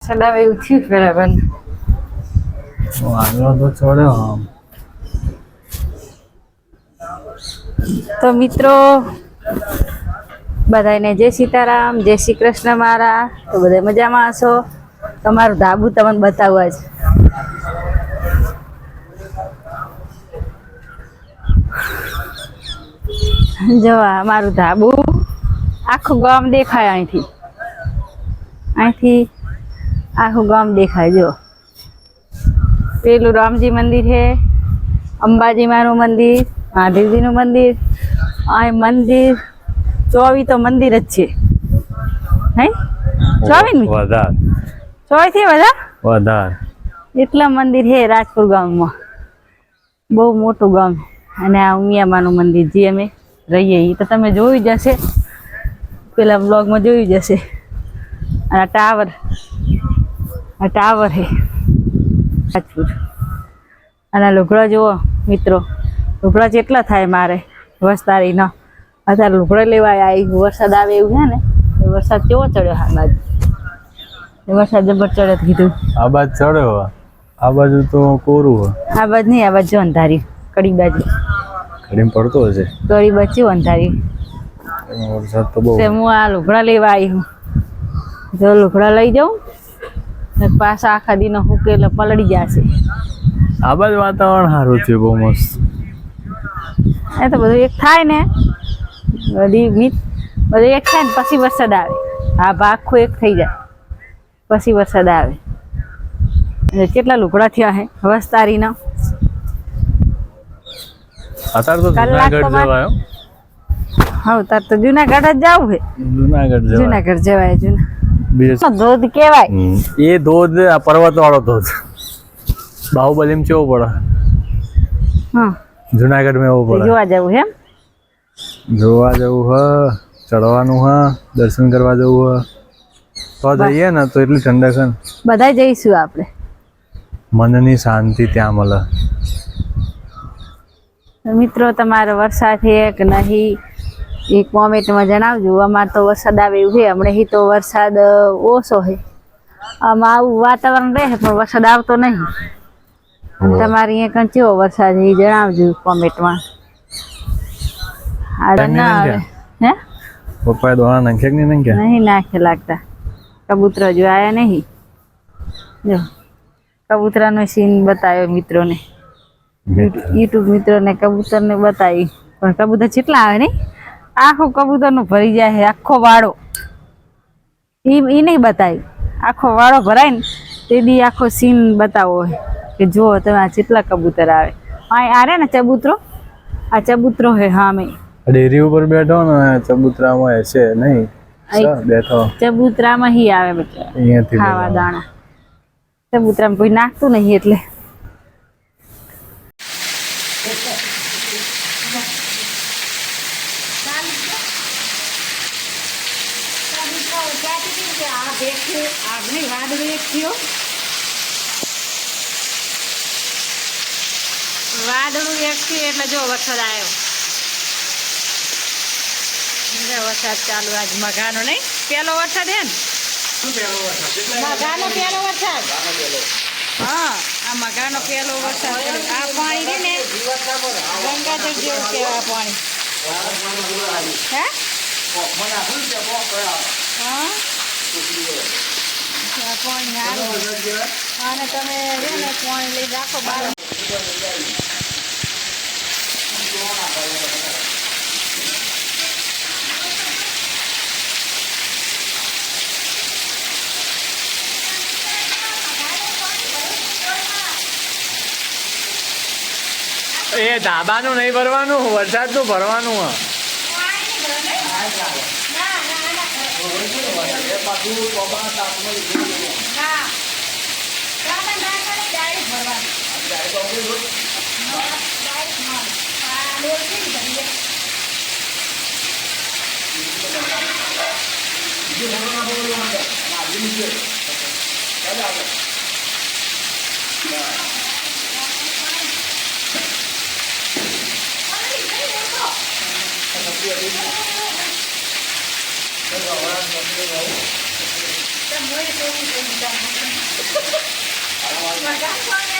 વરસાદ આવે એવું થયું બરાબર. આગળ તો ચડ્યો આમ. તો મિત્રો બધાને જય સીતારામ, જય શ્રી કૃષ્ણ મારા. તો બધા મજામાં હશો. તમારું ધાબુ તમને બતાવવા છે. જો અમારું ધાબુ આખું ગામ દેખાય અહીંથી. આખું ગામ દેખાય. જો પેલું રામજી મંદિર છે, અંબાજી માનું મંદિર, મહાદેવજીનું મંદિર. આ મંદિર 24 તો મંદિર જ છે. હે 24 થી વધારે એટલા મંદિર છે રાજપુર ગામમાં. બહુ મોટું ગામ. અને આ ઉમિયામાનું મંદિર જે અમે રહીએ એ તો તમે જોયું જ હશે, પેલા બ્લોગમાં જોયું જ હશે. અને ટાવર છે રાજપુર. અને લુગડા જુઓ મિત્રો, લુગડા કેટલા થાય મારે વસ્તારીના. અત્યારે લુગડા લેવા આવી. વરસાદ આવે એવું છે ને. વરસાદ કેવો ચડ્યો આ બાજુ. વરસાદ જબર ચડે કીધું. આ બાજુ ચડ્યો, આ બાજુ તો કોરું. આ બાજુ નહીં, આ બાજુ અંધારી કડી બાજુ. કડીમ પડતો હશે. કડી બાજુ અંધારી. વરસાદ તો બહુ. હું આ લુગડા લેવા આવી હું. જો લુગડા લઈ જાઉં ને પાછા આખા દીનો હુકેલો પલળી જશે. આ બાજુ વાતાવરણ સારું છે, બહુ મસ્ત. એ તો બધું એક થાય ને, બધું એક થાય ને પછી વરસાદ આવે. આ ભાગ આખું એક થઈ જાય પછી વરસાદ આવે. કેટલા લુગડા થયા હે વસ્તારીના. અત્યારે તો જુનાગઢ જવાય. હા તાર તો જુનાગઢ જ જવું છે. જુનાગઢ જવાય. ધોધ કેવાય. એ ધોધ પર્વત વાળો ધોધ બાહુબલી કેવો પડે. હા જુનાગઢ માં એવો પડે. જોવા જવું હે. જોવા જવું હ, ચડવાનું હ, દર્શન કરવા જવું હ. તો જઈએ ને તો એટલી ઠંડક છે. બધા જઈશું આપણે. મનની શાંતિ ત્યાં મળે. મિત્રો તમારો વરસાદ છે કે નહીં એ કોમેન્ટમાં જણાવજો. અમારે તો વરસાદ આવે એવું છે. હમણાં તો વરસાદ ઓછો છે. આમાં આવું વાતાવરણ રહે પણ વરસાદ આવતો નહીં. તમારે અહીંયા કણ કેવો વરસાદ એ જણાવજો કોમેન્ટમાં. હે પપ્પાએ દોણા નાખ્યા કે નહીં નાખે લાગતા. કબૂતરા જો આયા નહીં. જો કબૂતરાનો સીન બતાવ્યો મિત્રોને, યુટ્યુબ મિત્રોને કબૂતરને બતાવી. પણ કબૂતર કેટલા આવે નહીં. આખું કબૂતરનું ભરી જાય છે આખો વાળો. એ નહીં બતાવ્યું. આખો વાળો ભરાય ને તે દી આખો સીન બતાવો હોય કે જુઓ તમે આ કેટલા કબૂતર આવે. આ રે ને ચબૂતરો, આ ચબૂતરો હે. હા મેં ડેરી ઉપર બેઠો ને ચબૂતરામાં હશે નહીં બેઠો. ચબૂતરામાં હી આવે બચ્ચા ખાવા દાણા. ચબૂતરામાં કોઈ નાખતું નહીં એટલે. વાદળું એક થયું એટલે જો વરસાદ આવ્યો. વરસાદ ચાલુ. આજ મઘાનો નહીં પેલો વરસાદ હે ને. મઘાનો પેલો વરસાદ. હા આ મઘાનો પેલો વરસાદ. આ પાણી ને ગંગાજળ જેવું કેવા પાણી. હે હા પાણી સારું. અને તમે છે ને પાણી લઈ રાખો બહાર. એ ધાબાનું નહીં ભરવાનું, વરસાદનું ભરવાનું. મજા